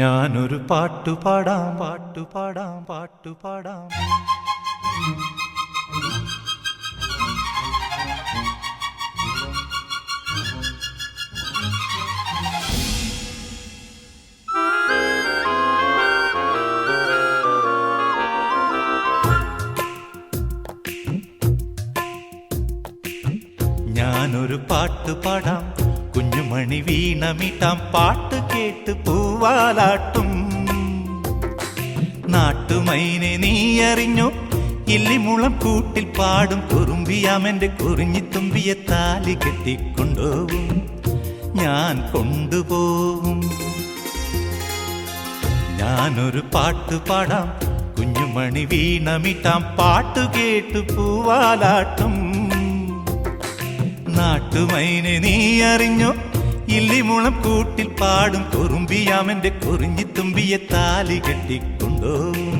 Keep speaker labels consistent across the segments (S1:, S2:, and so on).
S1: ഞാനൊരു പാട്ടുപാടാം പാട്ടുപാടാം പാട്ടുപാടാം. ഞാനൊരു പാട്ടുപാടാം, കുഞ്ഞുമണി വീണമിട്ടാം, പാട്ട് കേട്ട് പൂവാലാട്ടും. നാട്ടുമൈനെ നീ അറിഞ്ഞോ, ഇല്ലിമുളം കൂട്ടിൽ പാടും കുറുമ്പിയാമെന്റെ കുറിഞ്ഞിത്തുമ്പിയെ താലി കെട്ടിക്കൊണ്ടുപോവും, ഞാൻ കൊണ്ടുപോവും. ഞാനൊരു പാട്ടുപാടാം, കുഞ്ഞുമണി വീണമിട്ടാം, പാട്ട് കേട്ട് പൂവാലാട്ടും. നാട്ടുമൈനെ നീ അറിഞ്ഞോ, ഇല്ലിമുളം കൂട്ടിൽ പാടും കുറുമ്പിയാമെന്റെ കുറിഞ്ഞിത്തുമ്പിയെ താലി കെട്ടിക്കൊണ്ടുപോവും.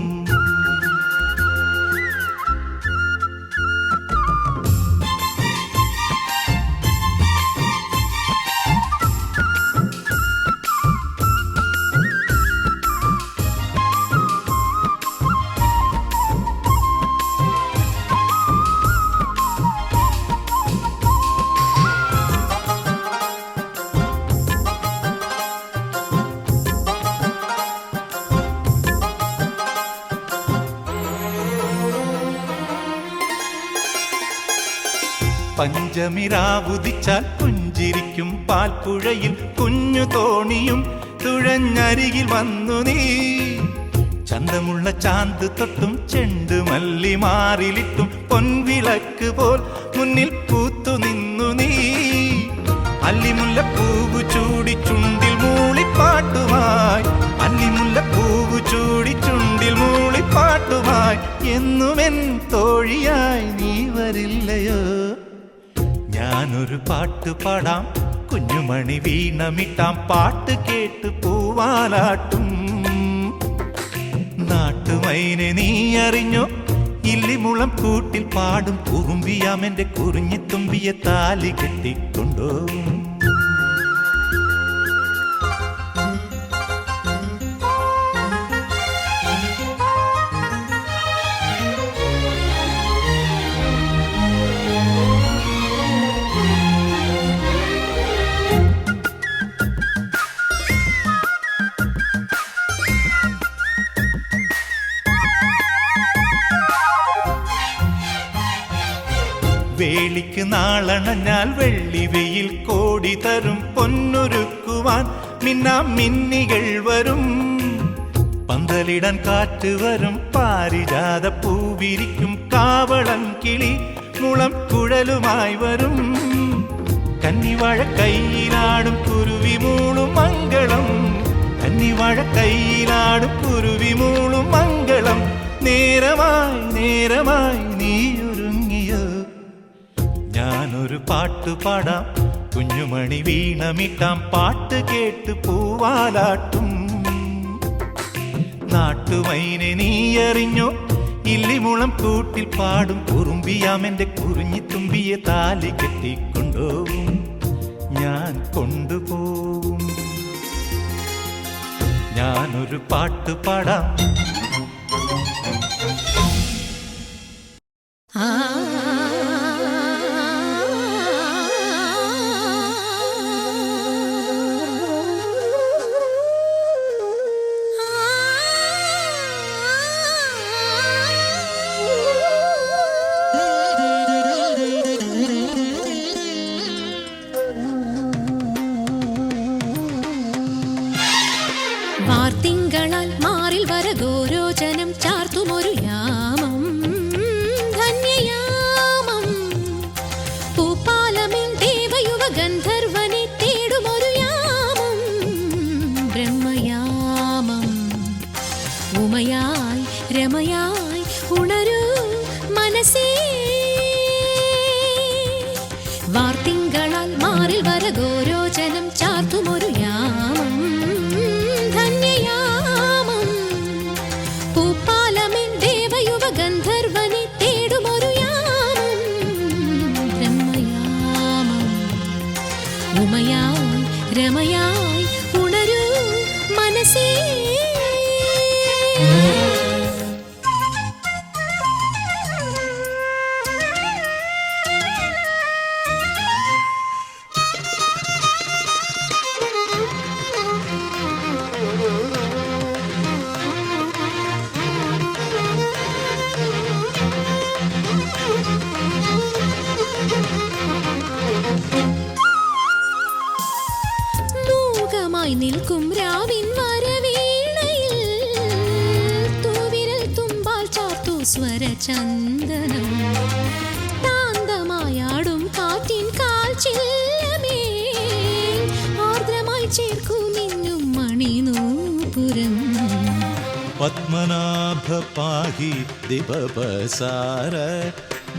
S1: പഞ്ചമിരാവുദിച്ചാൽ പുഞ്ചിരിക്കും പാൽപ്പുഴയിൽ കുഞ്ഞു തോണിയും തുഴഞ്ഞരികിൽ വന്നു നീ. ചന്തമുള്ള ചാന്ത് തൊട്ടും ചെണ്ടുമല്ലി മാറിലിട്ടും പൊൻവിളക്ക് പോൽ മുന്നിൽ പൂത്തു നിന്നു നീ. അല്ലിമുല്ലപ്പൂവ് ചൂടി ചുണ്ടിൽ മൂളിപ്പാട്ടുമായി, അല്ലിമുല്ലപ്പൂവ് ചൂടി ചുണ്ടിൽ മൂളിപ്പാട്ടുമായി, എന്നുമെൻ തോഴിയായി നീ വരില്ലയോ. ഞാനൊരു പാട്ടുപാടാം, കുഞ്ഞുമണി വീണമിട്ടാം, പാട്ട് കേട്ട് പൂവാലാട്ടും. നാട്ടുമൈനെ നീ അറിഞ്ഞോ, ഇല്ലിമുളം കൂട്ടിൽ പാടും കുറുമ്പിയാമെന്റെ കുറിഞ്ഞിത്തുമ്പിയെ താലി കെട്ടിക്കൊണ്ടുപോവും. വേളിക്ക് നാളണഞ്ഞാൽ വെള്ളി വെയിൽ കോടി തരും പൊന്നൊരുക്കുവാൻ മിന്നാം മിന്നികൾ വരും. പന്തലിടാൻ കാറ്റ് വരും, പാരിജാത പൂവിരിക്കും, കാവളം കിളി മുളം കുഴലുമായി വരും. കന്നിവാഴ കൈയിലാടും കുരുവി മൂളും മംഗളം, കന്നിവാഴ കൈയിലാടും കുരുവി മൂളും മംഗളം. നേരമായി നേരമായി നീയൊരുങ്ങിയോ. ഞാനൊരു പാട്ടുപാടാം, കുഞ്ഞുമണി വീണമിട്ടാം, പാട്ട് കേട്ട് പൂവാലാട്ടും. നാട്ടുമൈനെ നീ അറിഞ്ഞോ, ഇല്ലിമുളം കൂട്ടിൽ പാടും കുറുമ്പിയാമെന്റെ കുറിഞ്ഞിത്തുമ്പിയെ താലി കെട്ടിക്കൊണ്ടുപോവും, ഞാൻ കൊണ്ടുപോവും. ഞാനൊരു പാട്ടുപാടാം.
S2: വാർത്തിങ്കളാൽ മാറിൽ വരഗോരോചനം ചാർത്തുമൊരു യാമം, ധന്യയാമം. പൂപ്പാലമിൻ ദേവയുവ ഗന്ധർവനെ തേടുമൊരു യാമം, ബ്രഹ്മയാമം. ഉമയായി രമയായി ഉണരൂ മനസ്സേ. വാർത്തിങ്കളാൽ മാറിൽ വരഗോരോചനം ചാർത്തുമൊരു യാമം, ധന്യയാമം. പൂപ്പാലമിൻ ദേവയുവ ഗന്ധർവനെ തേടുമൊരു യാമം, ബ്രഹ്മയാമം. ഉമയായി രമയായി ഉണരൂ മനസ്സേ. മനസ്സേ മൂകമായി നിൽക്കും രാവിൻ വരവീണയിൽ തൂവിരൽ തുമ്പാൽ ചാർത്തു സ്വരചന്ദനം താന്തമായാടും കാറ്റിൻ കാൽച്ചില്ലമേ ആർദ്രമായി ചേർക്കും മിന്നും മണിനൂപുരം
S1: പത്മനാഭ പാഹി ദിവപസാര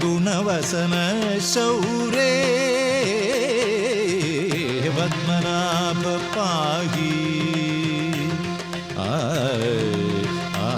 S1: ഗുണവസന ശൗരേ പത്മനാഭ പാഹി ആ ആ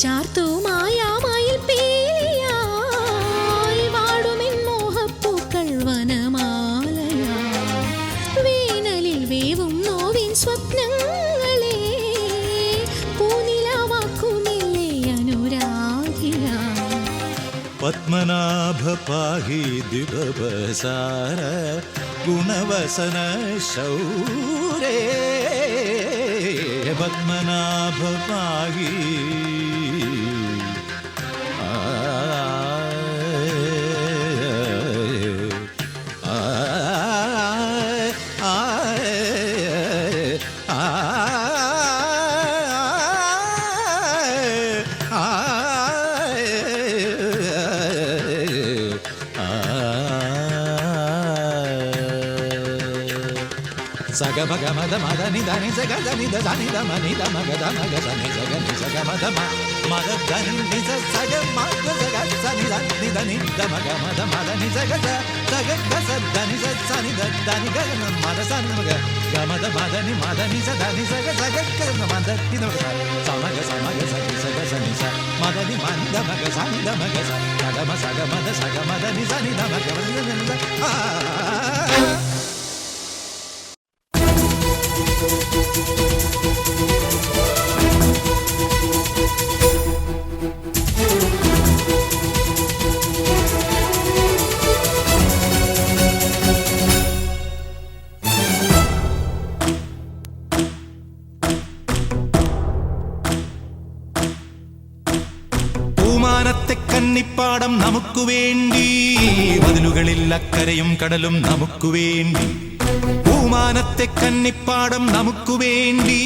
S2: ചാർത്തു മായാമയിൽ പീലിയായി വാടുമെൻ മോഹപ്പൂക്കൾ വനമാലയാ വേനലിൽ വേവും നോവിൻ സ്വപ്നങ്ങളെ പൂനിലാവാക്കുന്നില്ലേ അനുരാഗിയ
S1: പത്മനാഭ പാഹി ദിവപസാര ഗുണവസന ശൗരേ പത്മനാഭ പാഹി సగ భగ మద మద నిదని సగ దని దని ద మని ద మగ ద మగ దని సగ ని సగ మద మద దని ని సగ మగ సగ సని దని దని ద మగ మద మద ని సగ సగ గ స దని స సని ద దని గ మద సని మగ గ మద మద ని స దని సగ సగ గ మద ని ద మగ సమగ సమగ సని సగ సని స మద ని మని ద మగ సని ద మగ స గ మ సగ మద ని సని ద మగ ని ద ఆ പൂമാനത്തെ കന്നിപ്പാടം നമുക്ക് വേണ്ടി മതിലുകളിൽ അക്കരയും കടലും നമുക്ക് വേണ്ടി പൂമാനത്തെ കന്നിപ്പാടം നമുക്ക് വേണ്ടി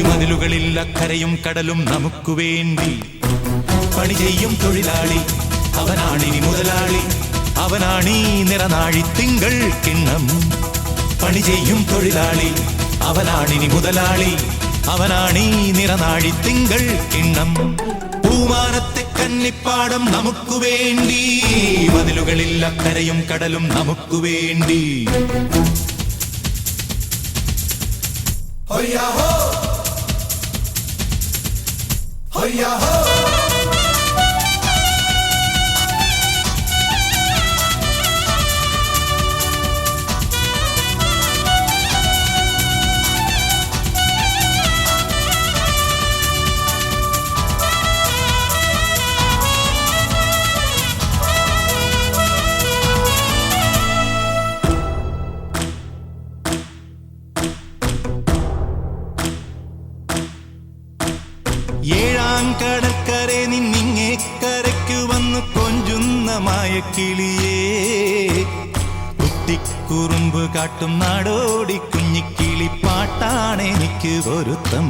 S1: മതിലുകളിൽ അക്കരയും കടലും നമുക്ക് വേണ്ടി പണി ചെയ്യും തൊഴിലാളി അവനാണിനി മുതലാളി അവനാണീ നിറനാഴി തിങ്കൾ കിണ്ണം പണി ചെയ്യും തൊഴിലാളി അവനാണിനി മുതലാളി അവനാണീ നിറനാഴി തിങ്കൾ കിണ്ണം പൂമാനത്തെ കന്നിപ്പാടം നമുക്ക് വേണ്ടി മതിലുകളിൽ അക്കരയും കടലും നമുക്ക് വേണ്ടി ഏഴാം കടൽക്കരെ നിന്നിങ്ങേ കരയ്ക്കു വന്നു കൊഞ്ചുന്ന മായക്കിളിയേ, കുട്ടിക്കുറുമ്പ് കാട്ടും നാടോടി കുഞ്ഞിക്കിളി പാട്ടാണെനിക്ക് പൊരുത്തം.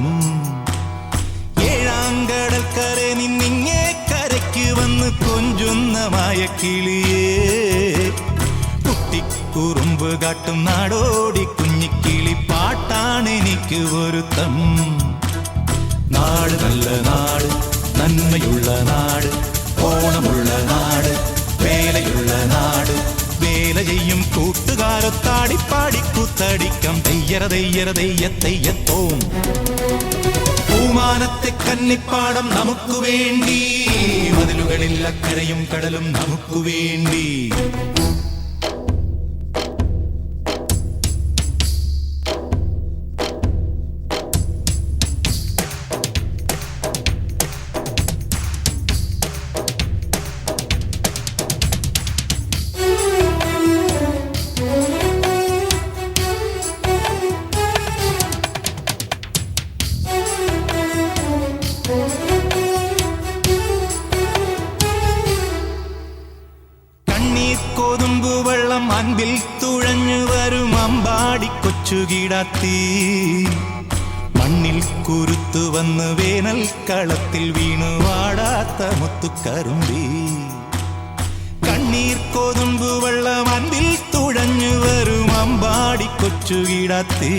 S1: ഏഴാം കടൽക്കരെ നിന്നിങ്ങേ കരയ്ക്ക് വന്ന് കൊഞ്ചുന്ന മായക്കിളിയേ, കുട്ടിക്കുറുമ്പ് കാട്ടും നാടോടി കുഞ്ഞിക്കിളി പാട്ടാണെനിക്ക് പൊരുത്തം. നാട് നല്ല നാട്, നന്മയുള്ള നാട്, ഓണമുള്ള നാട്, വേലയുള്ള നാട്, വേല ചെയ്യും കൂട്ടുകാരൊത്താടിപ്പാടി കൂത്തടിക്കാം തെയ്യറ തെയ്യറ തെയ്യ തെയ്യത്തോം. പൂമാനത്തെ കന്നിപ്പാടം നമുക്ക് വേണ്ടി, മതിലുകളിൽ അക്കരയും കടലും നമുക്ക് വേണ്ടി. കൊതുമ്പു വെള്ളം അൻപിൽ തുഴഞ്ഞു വരും അമ്പാടി കൊച്ചുകിടാത്തി, മണ്ണിൽ കുരുത്തു വന്ന് വേനൽ കളത്തിൽ വീണു വാടാത്ത മുത്തുക്കറുമ്പി. കണ്ണീർ കൊതുമ്പു വെള്ളം അൻപിൽ തുഴഞ്ഞു വരും അമ്പാടി കൊച്ചുകിടാത്തി,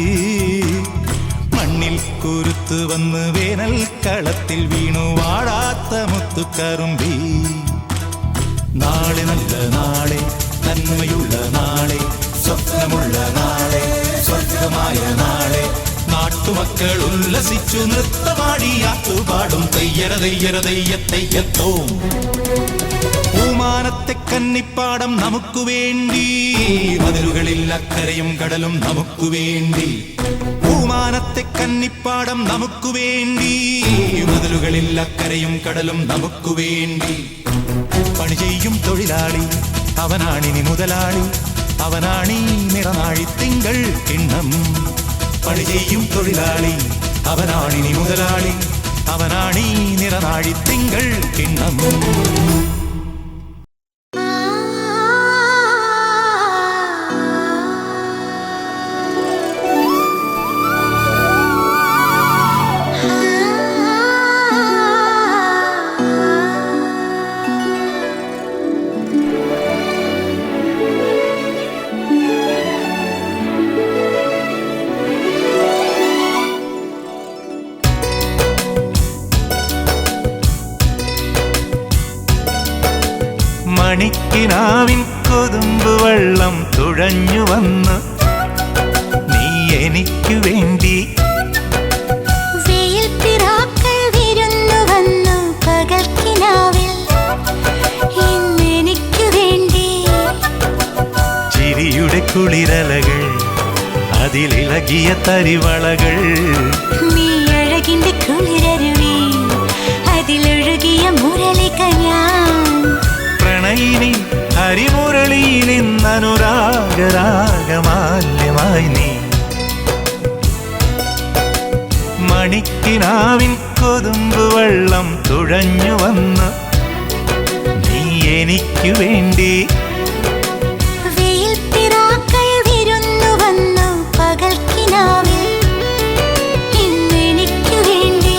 S1: മണ്ണിൽ കുരുത്തു വന്ന് വേനൽ കളത്തിൽ വീണു വാടാത്ത മുത്തുക്കറുമ്പി. നാളെ നല്ല നാളെ, നന്മയുള്ള നാളെ, സ്വപ്നമുള്ള നാളെ, സ്വർഗമായ നാളെ, നാട്ടുമക്കൾ ഉല്ലസിച്ചു നൃത്തമാടിയാത്തുപാടും തെയ്യറ തെയ്യറ തെയ്യ തെയ്യത്തോം. പൂമാനത്തെ കന്നിപ്പാടം നമുക്ക് വേണ്ടി, മതിലുകളിൽ അക്കരയും കടലും നമുക്ക് വേണ്ടി. പൂമാനത്തെ കന്നിപ്പാടം നമുക്ക് വേണ്ടി, മതിലുകളിൽ അക്കരയും കടലും നമുക്ക് വേണ്ടി. പണി ചെയ്യും തൊഴിലാളി അവനാണിനി മുതലാളി, അവനാണീ നിറനാഴി തിങ്കൾ കിണ്ണം. പണി ചെയ്യും തൊഴിലാളി അവനാണിനി മുതലാളി, അവനാണീ നിറനാഴി തിങ്കൾ കിണ്ണം. മണിക്കിനാവിൻ കൊതുമ്പ് വെള്ളം തുഴഞ്ഞു വന്ന് നീ എനിക്കു വേണ്ടി,
S2: വെയിൽപ്പിറാക്കൾ വിരുന്നു വന്നു പകൽക്കിനാവിൽ ഇന്നെനിക്കു വേണ്ടി.
S1: ചിരിയുടെ കുളിരലകൾ അതിലിളകിയ തരിവളകൾ,
S2: നീ അഴകിന്റെ കുളിരരുവി അതിലൊഴുകിയ മുരളിക ഞാൻ.
S1: പ്രണയിനി ഹരിമുരളിയിൽ ഇന്നനുരാഗരാഗമാല്യമായി നീ. മണിക്കിനാവിൻ കൊതുമ്പ് വെള്ളം തുഴഞ്ഞു വന്ന് നീ എനിക്കു വേണ്ടി,
S2: വെയിൽപ്പിറാക്കൾ വിരുന്നു വന്നു പകൽക്കിനാവിൽ ഇന്നെനിക്കു വേണ്ടി.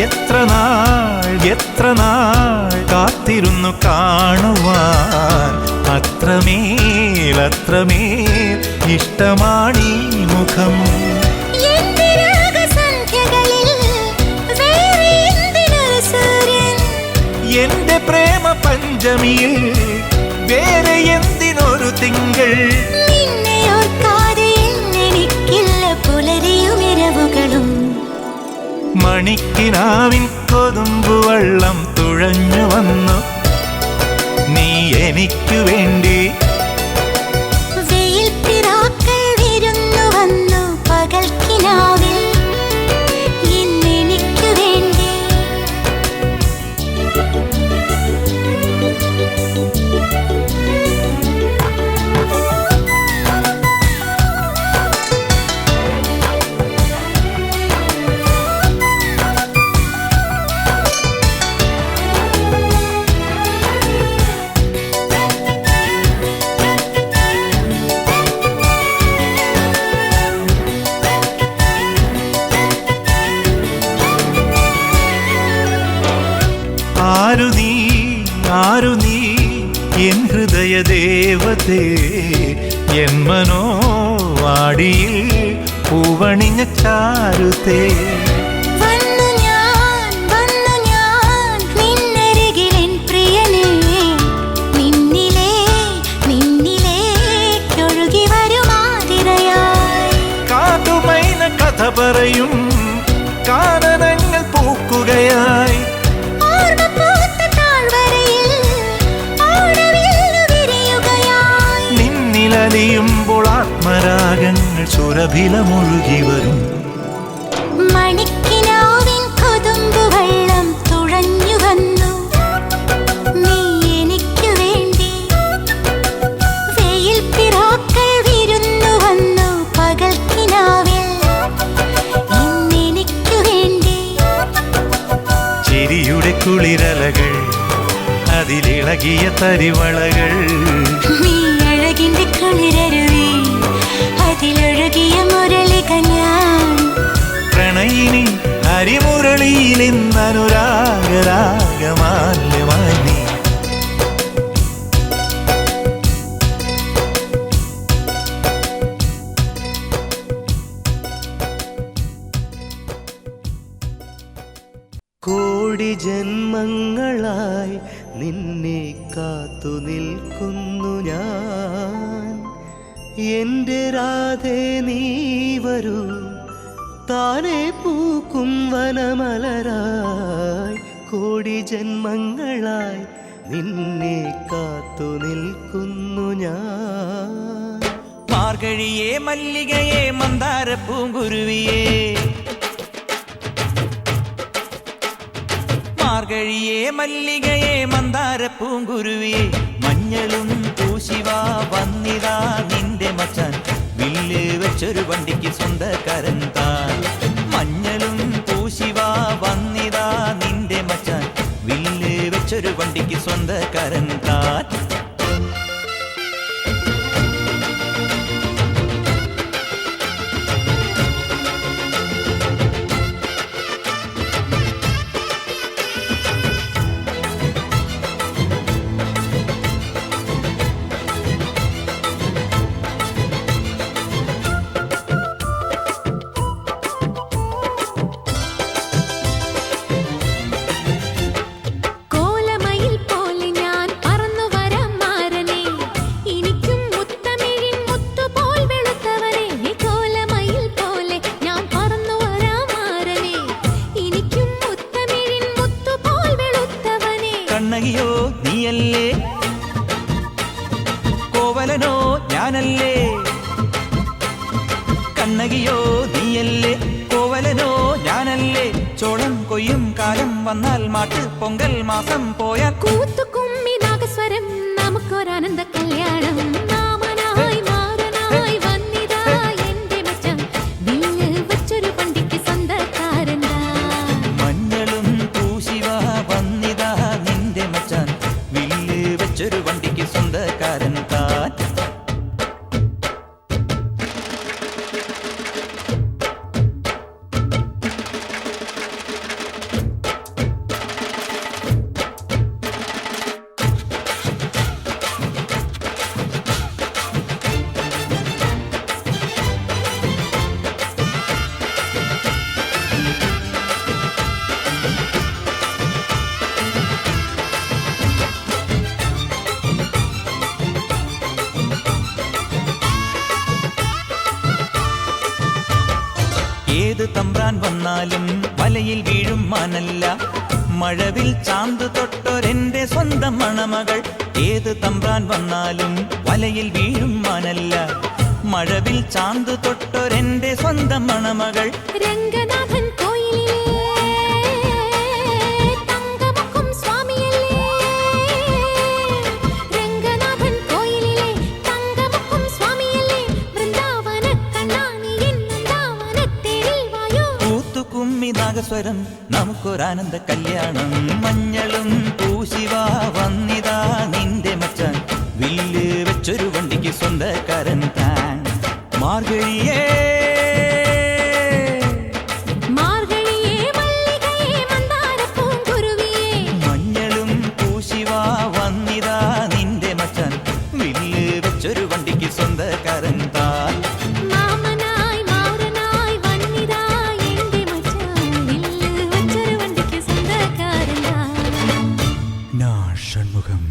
S1: എത്ര നാൾ കാത്തിരുന്നു കാണുവാൻ. അത്രമേൽ ഇഷ്ടമാണീ മുഖം. എന്റെ പ്രേമ പഞ്ചമിയിൽ വേറെ എന്തിനൊരു തിങ്കൾ. മണിക്കിനാവിൻ കൊതുമ്പുവെള്ളം തുഴഞ്ഞു വന്നു നീ എനിക്കു വേണ്ടി. ആരു നീ എൻ ഹൃദയ ദേവതേ, എൻ മനോവാടിയിൽ പൂവണിഞ്ഞ ചാരുതേ. കാട്ടുമൈന കഥ പറയും കാനനങ്ങൾ പൂക്കുകയായി. നിന്നിലലിയുമ്പോൾ ആത്മരാഗങ്ങൾ സുരഭിലമൊഴുകി വരും.
S2: മണിക്കിനാവിൻ കൊതുമ്പുവെള്ളം തുഴഞ്ഞു വന്നു നീ എനിക്കു വേണ്ടി. വെയിൽ പിറാക്കൾ വിരുന്നു വന്നു പകൽക്കിനാവിൽ ഇന്നെനിക്കു വേണ്ടി.
S1: ചിരിയുടെ കുളിരലകൾ അതിലിളകിയ തരിവളകൾ.
S2: നീ അഴകിന്റെ കുളിരരുവി അതിലൊഴുകിയ മുരളിക ഞാൻ.
S1: പ്രണയിനി ഹരിമുരളിയിൽ ഇന്നനുരാഗരാഗമാല്യമായി നീ.
S3: കോടി ജന്മങ്ങളായി നിന്നെ കാത്തു നിൽക്കുന്നു ഞാൻ. എൻ്റെ രാധേ നീ വരൂ, താനെ പൂക്കും വനമലരായി. കോടി ജന്മങ്ങളായി നിന്നെ കാത്തു നിൽക്കുന്നു ഞാൻ.
S4: മാർഗഴിയേ മല്ലികയെ മന്ദാര പൂങ്കുരുവിയേ, മാർഗഴിയേ മല്ലികയെ മന്ദാര പൂങ്കുരുവിയെ. മഞ്ഞളും പൂശിവാ വന്നിതാ നിന്റെ മച്ചാൻ, വില്ല് വെച്ചൊരു വണ്ടിക്ക് സ്വന്തക്കാരൻ താൻ. മഞ്ഞളും പൂശിവാ വന്നിതാ നിന്റെ മച്ചാൻ, വില്ല് വെച്ചൊരു വണ്ടിക്ക് സ്വന്തക്കാരൻ താൻ. കണ്ണകിയോ നീയല്ലേ, കോവലനോ ഞാനല്ലേ. കണ്ണകിയോ നീയല്ലേ, കോവലനോ ഞാനല്ലേ. ചോളം കൊയ്യും കാലം വന്നാൽ മാട്ട് പൊങ്കൽ മാസം പോയാൽ
S2: കൂത്തുകുമ്മി നാഗസ്വരം നമുക്കൊരാനന്ദ കല്യാണം. മാമനായി മാറനായി വന്നിതാ എന്റെ മച്ചാൻ, വില്ല് വെച്ചൊരു വണ്ടിക്ക് സ്വന്തക്കാരൻ താൻ.
S4: മഞ്ഞളും പൂശിവാ വന്നിതാ നിന്റെ മച്ചാൻ, വില്ല് വെച്ചൊരു വണ്ടിക്ക് സ്വന്തക്കാരൻ താൻ. വന്നാലും വലയിൽ വീഴും മാനല്ല. മഴവിൽ ചാന്ത് തൊട്ടൊരെന്റെ സ്വന്തം മണമകൾ. ഏത് തമ്പ്രാൻ വന്നാലും വലയിൽ വീഴും മാനല്ല. മഴവിൽ ചാന്ത് തൊട്ടൊരെന്റെ സ്വന്തം മണമകൾ.
S2: രംഗനാഥൻ കോയിലിലെ തങ്കമുഖം സ്വാമിയല്ലേ. രംഗനാഥൻ കോയിലിലെ തങ്കമുഖം സ്വാമിയല്ലേ. വൃന്ദാവന കണ്ണാനി വൃന്ദാവനത്തേരിൽ വായോ.
S4: കൂത്തുകുമ്മി നാഗസ്വരം നമുക്കൊരാനന്ദ കല്യാണം. മഞ്ഞളും പൂശിവാ വന്നിതാ നിന്റെ മച്ചാൻ. വില്ല് വെച്ചൊരു വണ്ടിക്ക് സ്വന്തക്കാരൻ താൻ. മാർഗഴിയേ
S2: മാർഗഴിയേ മല്ലികയേ മന്ദാരപ്പൂങ്കുരുവിയേ.
S4: മഞ്ഞളും പൂശിവാ വന്നിതാ നിന്റെ മച്ചാൻ. വില്ല് വെച്ചൊരു വണ്ടിക്ക് സ്വന്തക്കാരൻ താൻ.
S2: മാമനായി മാറനായി വന്നിതാ എന്റെ മച്ചാൻ. വില്ല് വച്ചൊരു വണ്ടിക്ക് സ്വന്തക്കാരൻ താൻ.
S4: ഷൺമുഖം.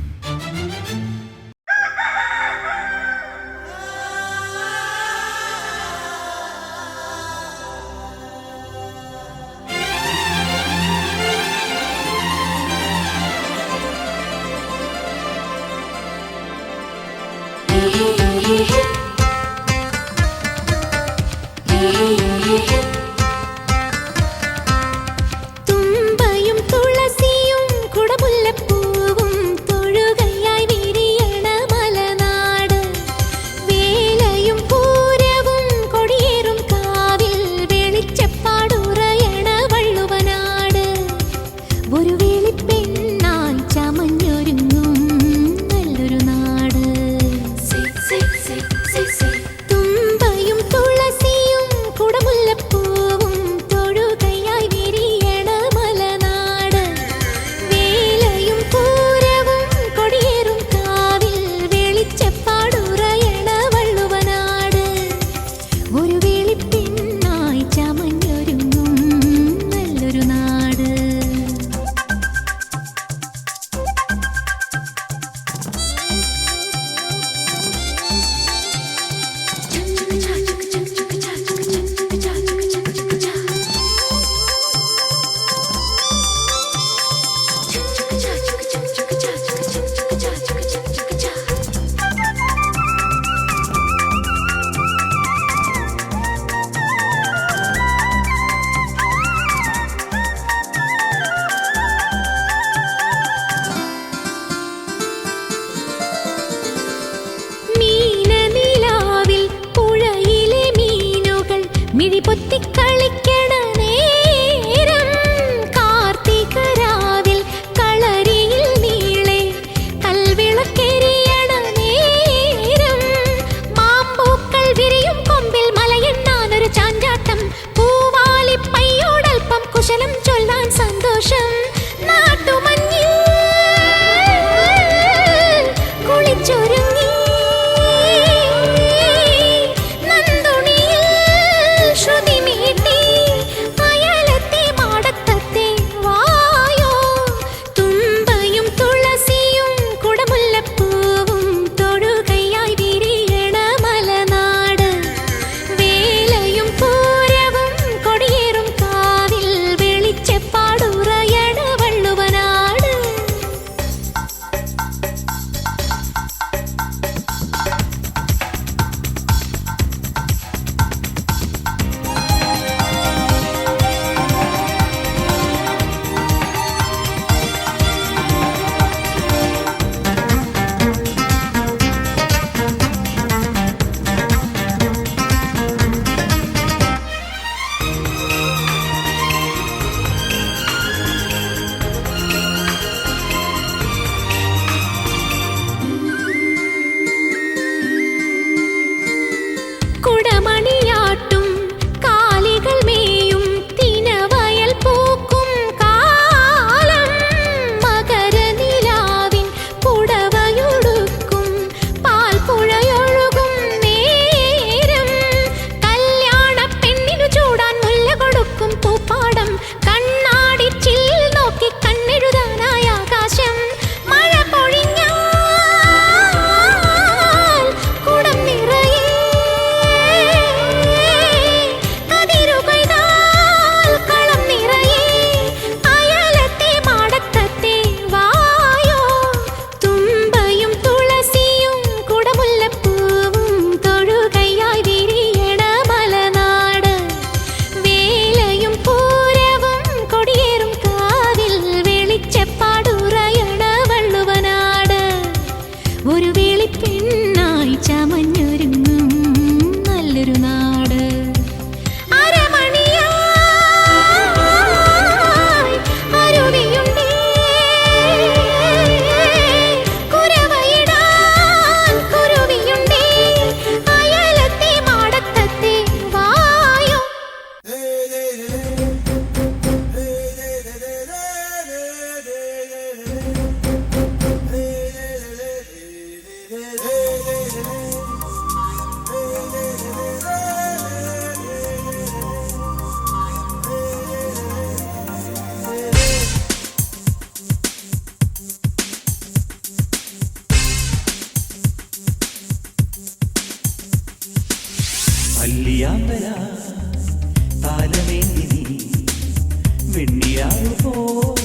S4: വെണ്ണിയാവ് പോൽ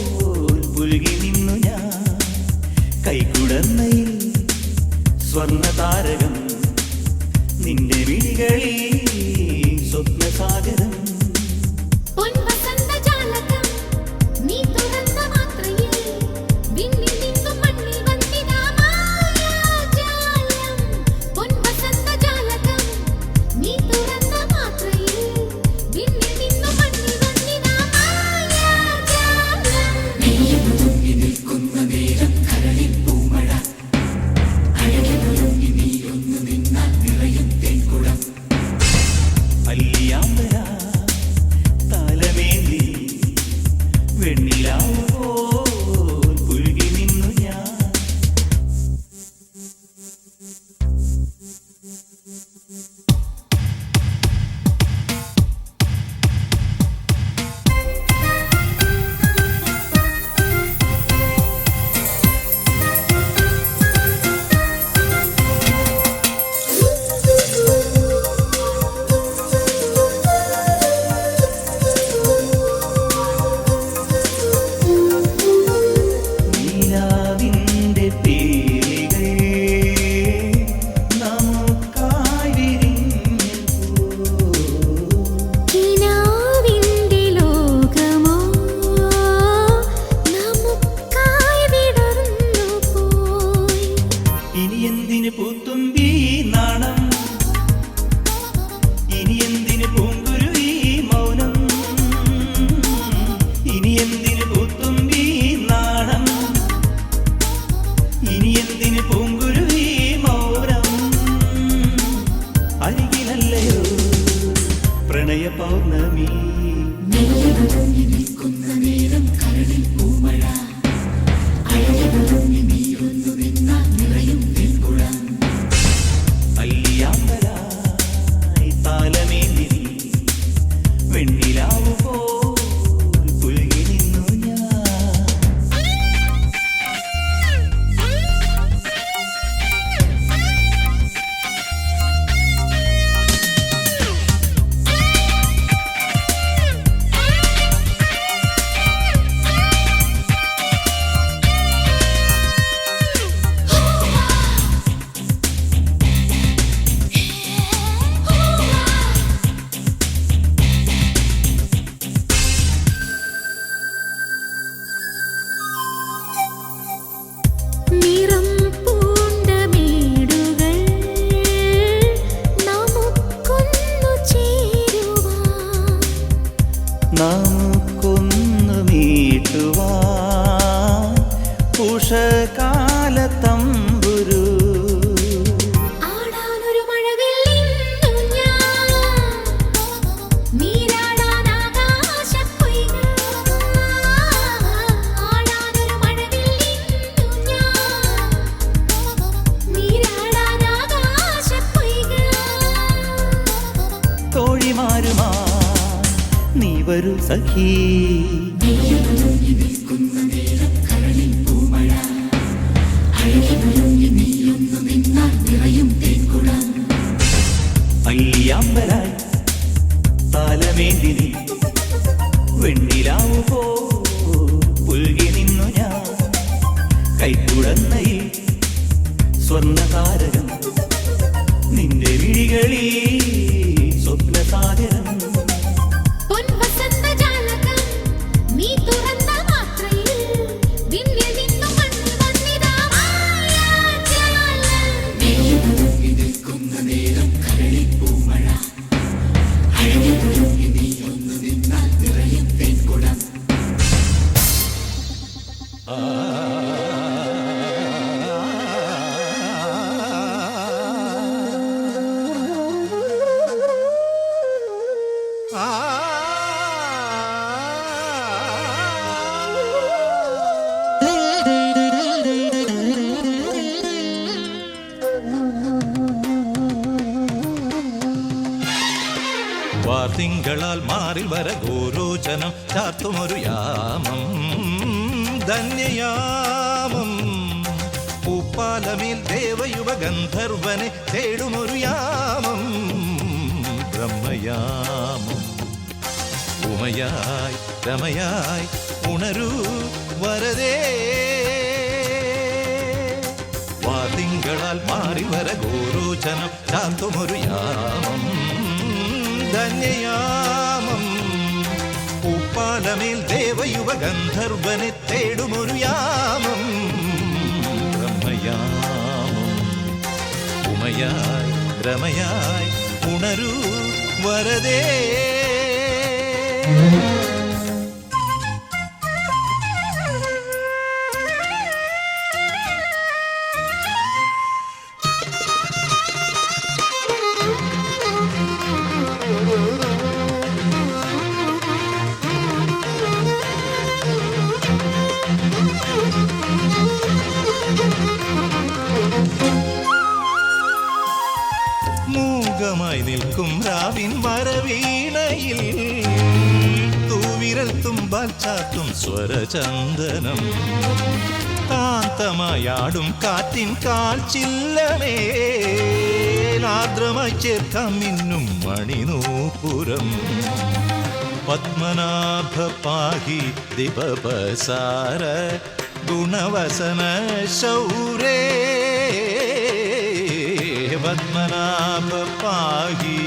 S4: പുൽകി നിന്നു ഞാൻ കൈകുടന്നയിൽ സ്വർണ്ണ താരകം നിന്റെ വിളികളിൽ സ്വപ്നസാഗരം
S2: പൊൻവസന്തജാലകം നീ തുറന്ന മാത്രയിൽ വിണ്ണിൽ നിന്നും മണ്ണിൽ വന്നിതാ മായാജാലം. പൊൻവസന്തജാലകം നീ തുറന്ന മാത്രയിൽ വിണ്ണിൽ നിന്നും മണ്ണിൽ വന്നിതാ മായാജാലം.
S5: നീയൊരുങ്ങി നിൽക്കുന്ന നേരം കരളിൽ പൂമഴ അഴകിലൊരുങ്ങി നീയൊന്നു നിന്നാൽ നിറയും തേൻകുളം
S4: അല്ലിയാമ്പര താലമേന്തി വെണ്ണിലാവ് പോൽ പുൽകി നിന്നു ഞാൻ നീലാവിന്റെ പീലികൾ നമുക്കായി വിരിഞ്ഞു
S2: കിനാവിന്റെ ലോകമോ നമുക്കായി വിടർന്നു പോയി.
S4: ഇനി എന്തിന് പൂത്തുമ്പി നാണം ഇനി എന്തിന് പൂങ്കുരുവി മൗനം ഇനി എന്തിന് പൂത്തുമ്പി നാണം ഇനി എന്തിന് പൂങ്കുരുവി മൗനം അരികിലല്ലയോ പ്രണയ പൗർണമി
S5: നീയൊരുങ്ങി നിൽക്കുന്ന നേരം കരളിൽ പൂമഴ അഴകിലൊരുങ്ങി നീയൊന്നു നിന്നാൽ നിറയും തേൻകുളം
S4: അല്ലിയാമ്പലായി താലമേന്തി വെണ്ണിലാവ് പോൽ പുൽകി നിന്നു ഞാൻ
S2: നിറം പൂണ്ട മേടുകൾ നമുക്കൊന്നു ചേരുവാൻ.
S4: നമുക്കൊന്നു മീട്ടുവാൻ ഉഷകാലത്തമ്പുരു
S2: ആടാനൊരു മഴവില്ലിന്നു ഞാൻ, നീരാടാൻ ആകാശപ്പൊയ്ക. ആടാനൊരു മഴവില്ലിന്നു ഞാൻ, നീരാടാൻ ആകാശപ്പൊയ്ക.
S4: തോഴിമാരുമാ നീ വരൂ സഖി
S5: നീയൊരുങ്ങി നിൽക്കുന്ന നേരം കരളിൽ പൂമഴ അഴകിലൊരുങ്ങി നീയൊന്നു നിന്നാൽ നിറയും തേൻകുളം
S4: അയ്യാമ്പലായി താലമേന്തി വെണ്ണിലാവ് പോൽ പുൽകി നിന്നു ഞാൻ കൈക്കുടന്നയിൽ സ്വർണ്ണതാരകം നിന്റെ വിഴികളിൽ സ്വപ്നസാഗരം
S2: പൊൻവസന്തജാലകം നീ തുറന്ന മാത്രയിൽ വിണ്ണിൽ നിന്നും മണ്ണിൽ വന്നിതാ മായാജാലം.
S5: നീയൊരുങ്ങി നിൽക്കുന്ന നേരം കരളിൽ പൂമഴ അഴകിലൊരുങ്ങി നീയൊന്നു നിന്നാൽ നിറയും തേൻകുളം
S1: വാർത്തിങ്കളാൽ മാറിൽ വര ഗോരോചനം ചാർത്തുമൊരു യാമം ധന്യയാമം പൂപ്പാലമേൽ ദേവയുവ ഗന്ധർവനെ തേടുമൊരു യാമം ബ്രഹ്മയാമം ഉമയായി രമയായി ഉണരൂ വരദേ വാതിങ്കളാൽ മാറി വര ഗോരോചനം ശാന്തമൊരു യാമം ധന്യയാമം പൂപ്പാലമേൽ ദേവയുവ ഗന്ധർവനെ തേടുമൊരു യാമം ബ്രഹ്മയാമം ഉമയായി രമയായി ഉണരൂ വരദേ മൂകമായി നിൽക്കും രാവിൻ വരവീണയിൽ തൂവിരൽ തുമ്പാൽ ചാത്തും സ്വരചന്ദനം കാന്തമായാടും കാറ്റിൻ കാൽ ചില്ലമേ ആർദ്രമായി ചേർത്ത മിന്നും മണിനൂപുരം പത്മനാഭ പാഹി ദിവപസാര ഗുണവസന ശൗരേ പത്മനാഭ പാഹി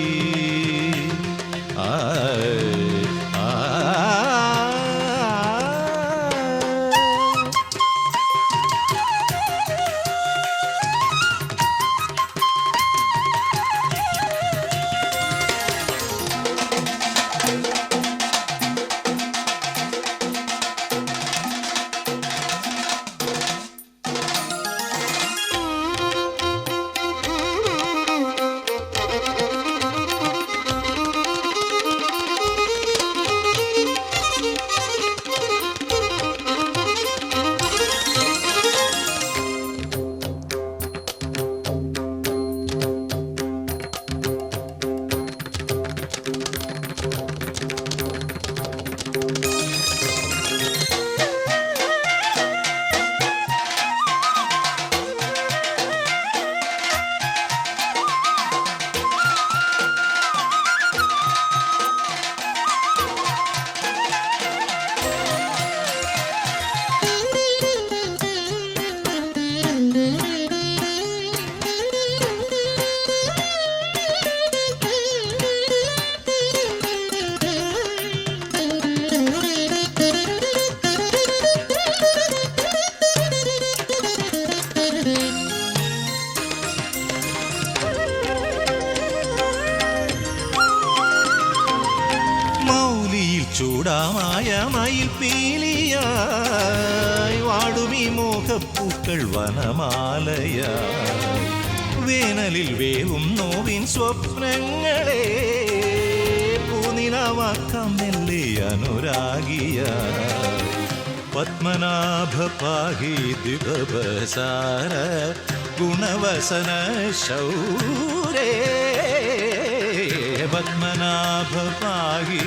S1: ചൂടാമായ മയിൽ പീലിയായി വാടുമീ മോഹപ്പൂക്കൾ വനമാലയായി വേനലിൽ വേവും നോവിൻ സ്വപ്നങ്ങളെ പൂനിലാവാക്കാം മെല്ലെ അനുരാഗിയായി പത്മനാഭ പാഹി ദിവപസാര ഗുണവസന ശൗരേ പത്മനാഭ പാഹി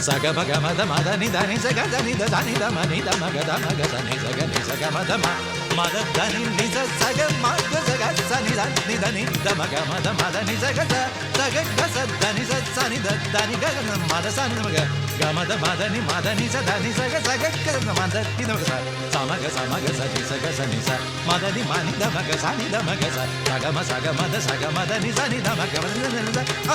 S1: సగ భగ మద మద నిదని సగ దని దని ద మని ద మగ ద మగ దని సగ ని సగ మద మ మద దని ని సగ మగ సగ సని దని దని ద మగ మద మద ని సగ సగ గ స దని స సని ద దని గ మద సని మగ గ మద మద ని మద ని స దని సగ సగ గ మద ని ద మగ స మగ స ని సగ సని స మద ని మని ద మగ సని ద మగ స సగ మద ని సని ద మగ మద ని ఆ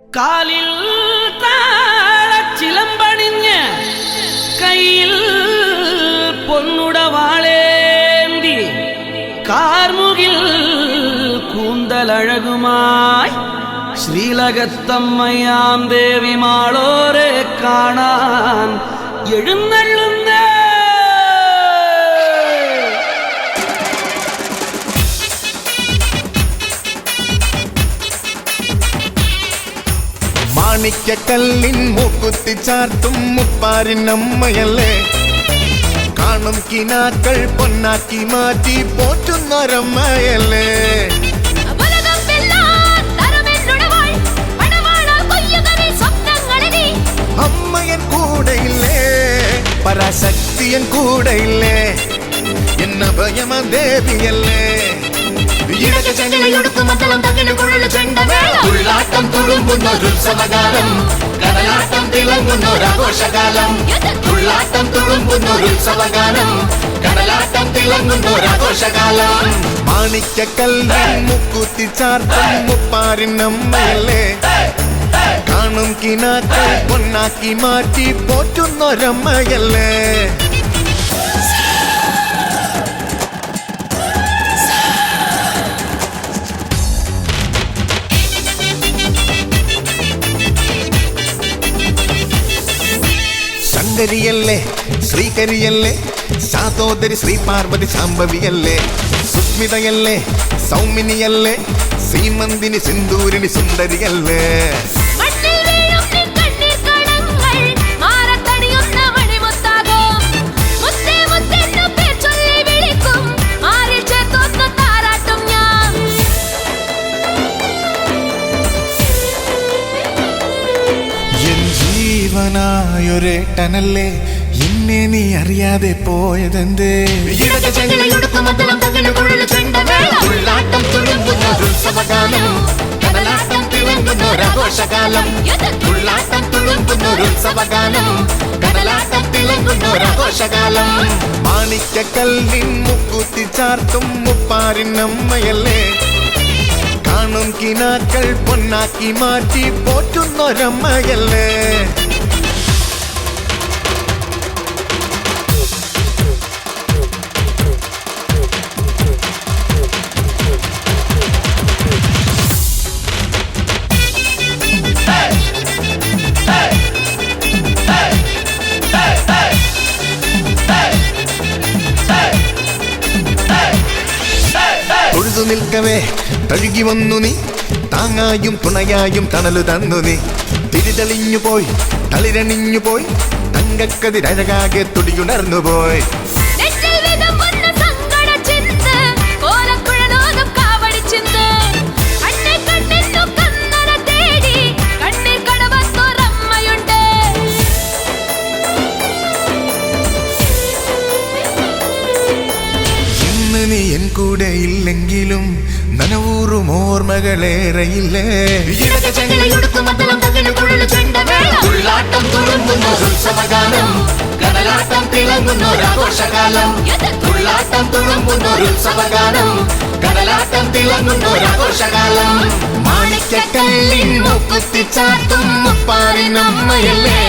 S6: കാലിൽ താളച്ചിലമ്പണിഞ്ഞ് കയ്യിൽ പൊന്നുടവാളേന്തി കാർമുകിൽ കൂന്തലഴകുമായി ശ്രീലകത്തമ്മയാം ദേവി മാളോരെ കാണാൻ എഴുന്നള്ളുന്ന
S7: മാണിക്യക്കല്ലിൻ മൂക്കുത്തി ചാർത്തും മുപ്പാരിനമ്മയല്ലേ കാണും കിനാക്കൾ പൊന്നാക്കി മാറ്റി പോറ്റുന്നൊരമ്മയല്ലേ.
S2: ഉലകം വെല്ലാൻ തരമെന്നുടവാൾ പടവാളാൽ കൊയ്യുകനെ സ്വപ്നങ്ങളിനി.
S7: അമ്മയൻ കൂടെയില്ലേ, പരാശക്തിയൻ കൂടെയില്ലേ, എന്ന ഭയമ ദേവിയല്ലേ.
S5: ഇടകചങ്ങലയൊടുക്കുമത്തളം തകില് കുഴല് ചെണ്ടമേളം തുള്ളാട്ടം തുളുമ്പുന്നൊരുത്സവകാലം കടലാട്ടം തിളങ്ങുന്നൊരാഘോഷകാലം തുള്ളാട്ടം തുളുമ്പുന്നൊരുത്സവകാലം കടലാട്ടം തിളങ്ങുന്നൊരാഘോഷകാലം.
S7: മാണിക്കക്കല്ലിൽ മുക്കുത്തി ചാർത്തും മുപ്പാരിനമ്മയല്ലേ. കാണും കിനാക്കൾ പൊന്നാക്കി മാറ്റി പോറ്റുന്നൊരമ്മയല്ലേ. ശങ്കരിയല്ലേ, ശ്രീകരിയല്ലേ, ശാതോദരി ശ്രീ പാർവതി ശാംഭവിയല്ലേ, സുസ്മിതയല്ലേ, സൗമിനിയല്ലേ, ശ്രീമന്തിനി സിന്ദൂരിണി സുന്ദരിയല്ലേ.
S2: മണ്ണിൽ വീഴും നിൻ കണ്ണീർ കണങ്ങൾ മാറത്തടിയുന്ന മണിമുത്താകും. മുത്തേ മുത്തെന്നു പേർ ചൊല്ലി വിളിക്കും മാറിൽ ചേർത്തൊന്ന് താരാട്ടും ഞാൻ.
S7: എൻ ജീവനായൊരേട്ടനല്ലേ, എന്നെ നീ അറിയാതെ പോയതെന്തേ.
S5: ഇടകചങ്ങലയൊടുക്കുമത്തളം തകില് കുഴല് ചെണ്ടമേളം തുള്ളാട്ടം തുളുമ്പുന്നൊരുത്സവകാലം കടലാട്ടം തിളങ്ങുന്നൊരാഘോഷകാലം തുള്ളാട്ടം തുളുമ്പുന്നൊരുത്സവകാലം കടലാട്ടം തിളങ്ങുന്നൊരാഘോഷകാലം.
S7: മാണിക്കക്കല്ലിൻ മുക്കുത്തി ചാർത്തും മുപ്പാരിനമ്മയല്ലേ. കാണും കിനാക്കൾ പൊന്നാക്കി മാറ്റി പോറ്റുന്നൊരമ്മയല്ലേ. തൊഴുതു നിൽക്കവേ തഴുകി വന്നു നീ, താങ്ങായും തുണയായും തണലു തന്നു നീ. തിരിതെളിഞ്ഞു പോയി തളിരണിഞ്ഞു പോയി, തങ്കക്കതിരഴകാകെ തുടിയുണർന്നു പോയി.
S2: നെറ്റിൽ വിതുമ്പുന്ന സങ്കടച്ചിന്ത് കോലക്കുഴലോകം കാവടിച്ചിന്ത്. കണ്ണേ കണ്ണെന്നു കന്നര തേടി കണ്ണീർ കടവത്തൊരമ്മയുണ്ട്.
S7: ഇന്ന് നീ എൻ കൂടെ ഇല്ലെങ്കിലും നനവൂറും ഓർമ്മകളേറെയില്ലേ.
S5: ഇടകചങ്ങലയൊടുക്കുമത്തളം തകില് കുഴല് ചെണ്ടമേളം തുള്ളാട്ടം തുളുമ്പുന്നൊരുത്സവകാലം കടലാട്ടം തിളങ്ങുന്നൊരാഘോഷകാലം തുള്ളാട്ടം തുളുമ്പുന്നൊരുത്സവകാലം കടലാട്ടം തിളങ്ങുന്നൊരാഘോഷകാലം.
S7: മാണിക്കക്കല്ലിൻ മുക്കുത്തി ചാർത്തും മുപ്പാരിനമ്മയല്ലേ.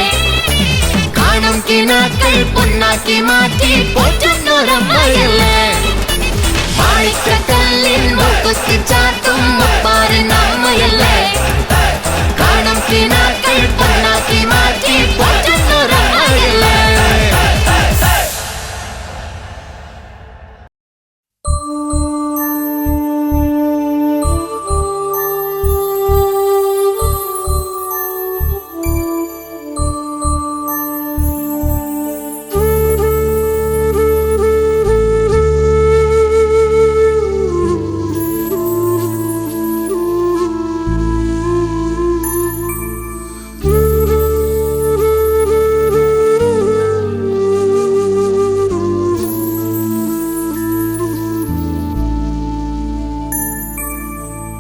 S7: കാണും കിനാക്കൾ പൊന്നാക്കി മാറ്റി പോറ്റുന്നൊരമ്മയല്ലേ. മാണിക്കക്കല്ലിൻ മുക്കുത്തി ചാർത്തും മുപ്പാരിനമ്മയല്ലേ. കാണും കിനാക്കൾ പൊന്നാക്കി മാറ്റി പോറ്റുന്നൊരമ്മയല്ലേ.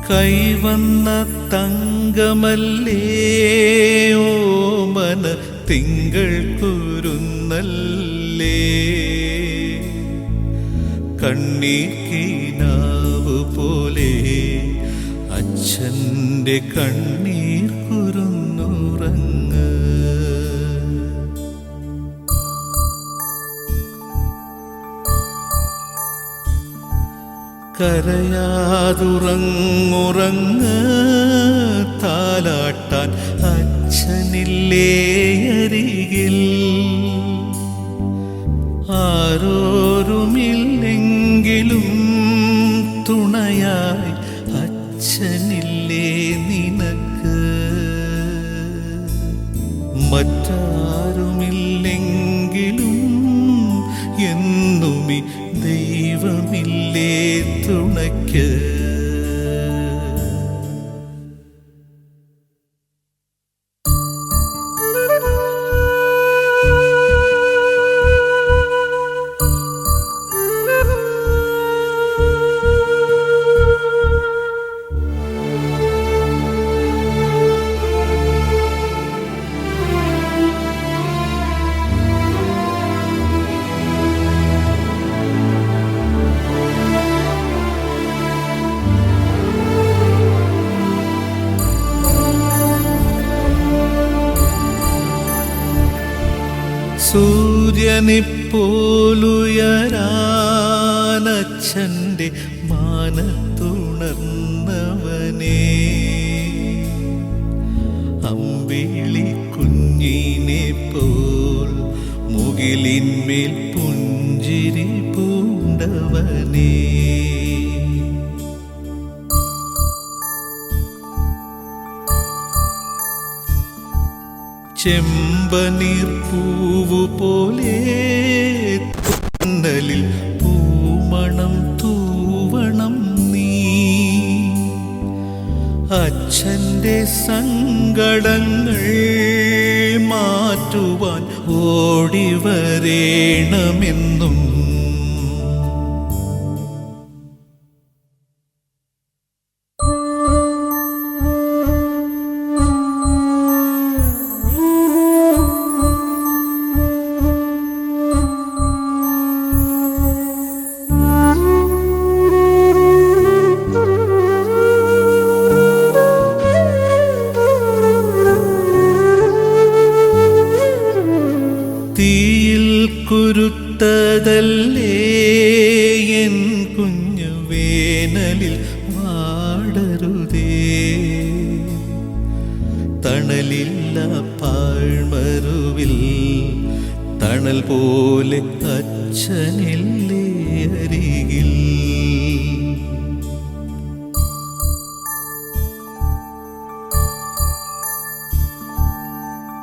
S1: കൈവന്ന തങ്കമല്ലേ ഓമന തിങ്കൾ കുരുന്നല്ലേ. കണ്ണീർ കീനാവ് പോലെ അച്ഛൻ്റെ കണ്ണീർ കുരുന്നുറങ്ങ്. കരയാതുറങ്ങുറങ്ങ് താലാട്ടാൻ അച്ഛനില്ലേ അരികിൽ. ആരോരുമില്ലെങ്കിലും തുണയായി അച്ഛനില്ലേ നിനക്ക്. മറ്റാരുമില്ലെങ്കിലും
S7: എന്നുമി ദൈവമില്ലേ തുണയ്ക്ക്. സൂര്യനെപ്പോലുയരാനച്ഛൻ്റെ മാനത്തുണർന്നവനേ, അമ്പിളി കുഞ്ഞിനെ പോൽ മുകിലിന്മേൽ പുഞ്ചിരി പൂണ്ടവനേ, ചെമ്പനീർ പൂവു പോലെ തുന്നലിൽ പൂമണം തൂവണം നീ, അച്ഛൻ്റെ സങ്കടങ്ങൾ മാറ്റുവാൻ ഓടിവരേണമെന്നും. തീയിൽ കുരുത്തതല്ലേ എൻ കുഞ്ഞു വേനലിൽ വാടരുതേ, തണലില്ല പാഴ്മരുവിൽ തണൽ പോലെ അച്ഛനില്ലേ അരികിൽ.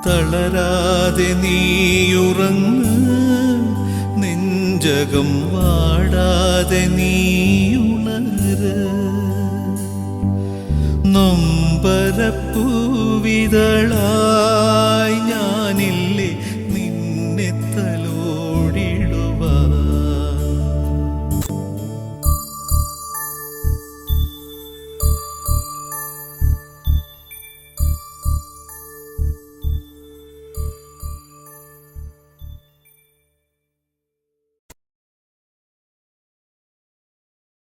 S7: തളരാതെ നീയുറങ്ങ്, നെഞ്ചകം വാടാതെ നീയുണര്, നൊമ്പരപ്പൂവിതളായി ഞാനില്ലേ